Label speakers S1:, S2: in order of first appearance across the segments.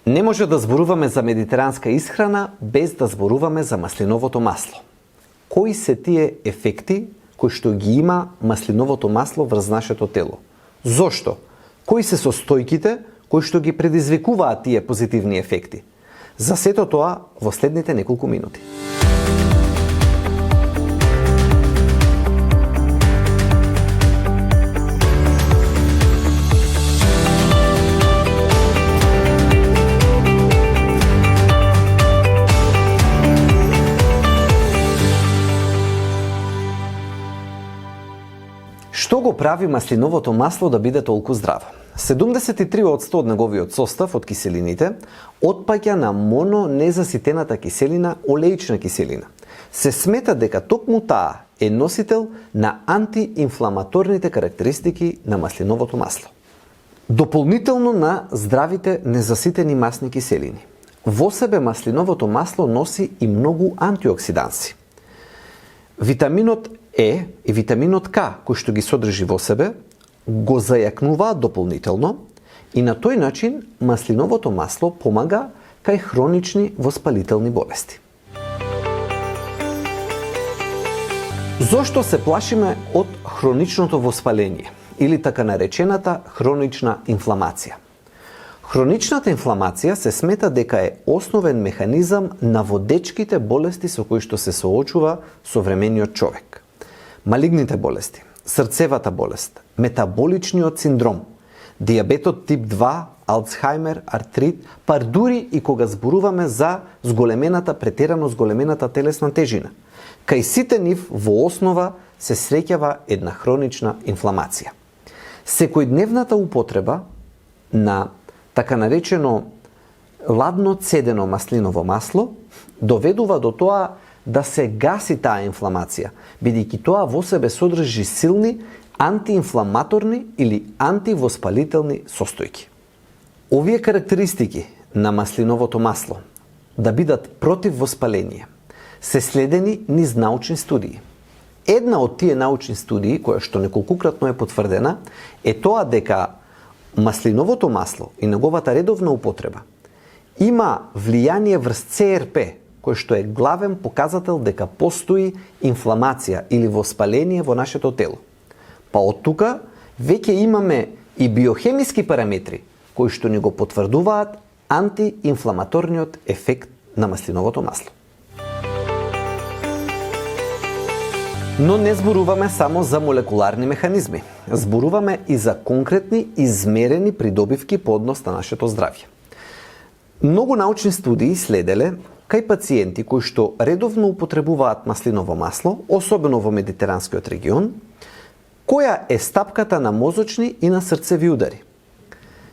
S1: Не може да зборуваме за медитеранска исхрана без да зборуваме за маслиновото масло. Кои се тие ефекти кои што ги има маслиновото масло врз нашето тело? Зошто? Кои се состојките кои што ги предизвикуваат тие позитивни ефекти? За сето тоа во следните неколку минути. Што го прави маслиновото масло да биде толку здраво? 73% од неговиот состав од киселините отпаѓа на мононезаситената киселина, олеична киселина. Се смета дека токму таа е носител на антиинфламаторните карактеристики на маслиновото масло. Дополнително на здравите незаситени масни киселини. Во себе маслиновото масло носи и многу антиоксиданси. Витаминот Е и витаминот К, кои што ги содржи во себе, го зајакнуваат дополнително и на тој начин маслиновото масло помага кај хронични воспалителни болести. Зошто се плашиме од хроничното воспаление или така наречената хронична инфламација? Хроничната инфламација се смета дека е основен механизам на водечките болести со кои што се соочува современиот човек. Малигните болести, срцевата болест, метаболичниот синдром, дијабетот тип 2, Алцхаймер, артрит, пар дури и кога зборуваме за претерано зголемената телесна тежина. Кај сите нив во основа се среќава една хронична инфламација. Секојдневната употреба на така наречено ладно цедено маслиново масло доведува до тоа да се гаси таа инфламација, бидејќи тоа во себе содржи силни антиинфламаторни или антивоспалителни состојки. Овие карактеристики на маслиновото масло да бидат против воспаление се следени низ научни студии. Една од тие научни студии, која што неколкукратно е потврдена, е тоа дека маслиновото масло и неговата редовна употреба има влијание врз ЦРП, кој што е главен показател дека постои инфламација или воспаление во нашето тело. Па од тука веќе имаме и биохемиски параметри кои што ни го потврдуваат антиинфламаторниот ефект на маслиновото масло. Но не зборуваме само за молекуларни механизми. Зборуваме и за конкретни измерени придобивки по однос на нашето здравје. Многу научни студии следеле кај пациенти кои што редовно употребуваат маслиново масло, особено во медитеранскиот регион, која е стапката на мозочни и на срцеви удари.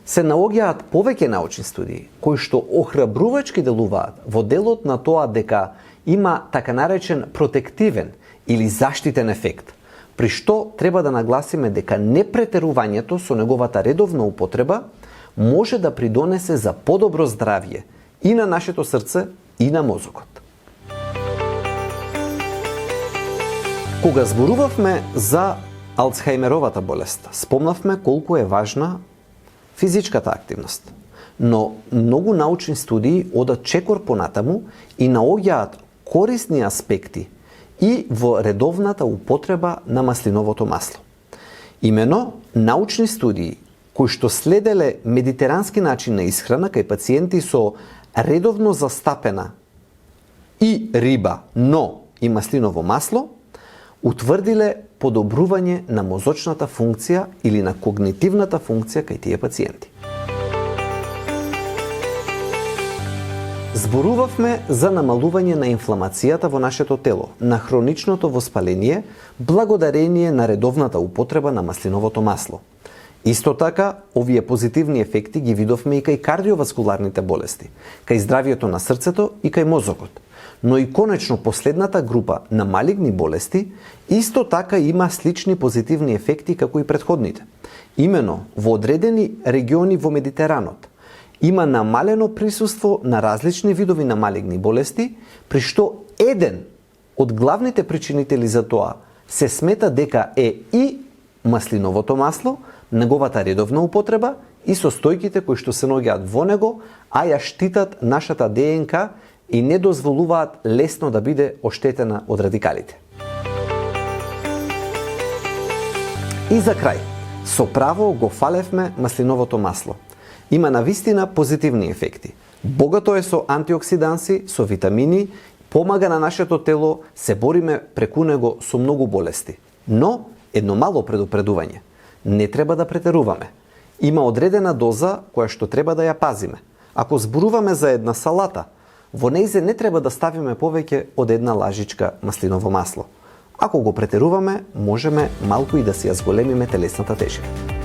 S1: Се наоѓаат повеќе научни студии кои што охрабрувачки делуваат во делот на тоа дека има така наречен протективен или заштитен ефект, при што треба да нагласиме дека непретерувањето со неговата редовна употреба може да придонесе за подобро здравје и на нашето срце и на мозокот. Кога зборувавме за Алцхаймеровата болест, спомнавме колку е важна физичката активност. Но многу научни студии одат чекор понатаму и наоѓаат корисни аспекти и во редовната употреба на маслиновото масло. Имено, научни студии кои што следеле медитерански начин на исхрана кај пациенти со редовно застапена и риба, но и маслиново масло, утврдиле подобрување на мозочната функција или на когнитивната функција кај тие пациенти. Зборувавме за намалување на инфламацијата во нашето тело, на хроничното воспаление, благодарение на редовната употреба на маслиновото масло. Исто така, овие позитивни ефекти ги видовме и кај кардиоваскуларните болести, кај здравието на срцето и кај мозокот. Но и конечно последната група на малигни болести исто така има слични позитивни ефекти како и претходните. Имено, во одредени региони во Медитеранот има намалено присуство на различни видови на малигни болести, при што еден од главните причинители за тоа се смета дека е и маслиновото масло, неговата редовна употреба и состојките кои што се наоѓаат во него, а ја штитат нашата ДНК и не дозволуваат лесно да биде оштетена од радикалите. И за крај, со право го фалевме маслиновото масло. Има навистина позитивни ефекти. Богато е со антиоксиданси, со витамини, помага на нашето тело, се бориме преку него со многу болести. Но, едно мало предупредување. Не треба да претеруваме. Има одредена доза која што треба да ја пазиме. Ако зборуваме за една салата, во нејзе не треба да ставиме повеќе од една лажичка маслиново масло. Ако го претеруваме, можеме малку и да си ја зголемиме телесната тежина.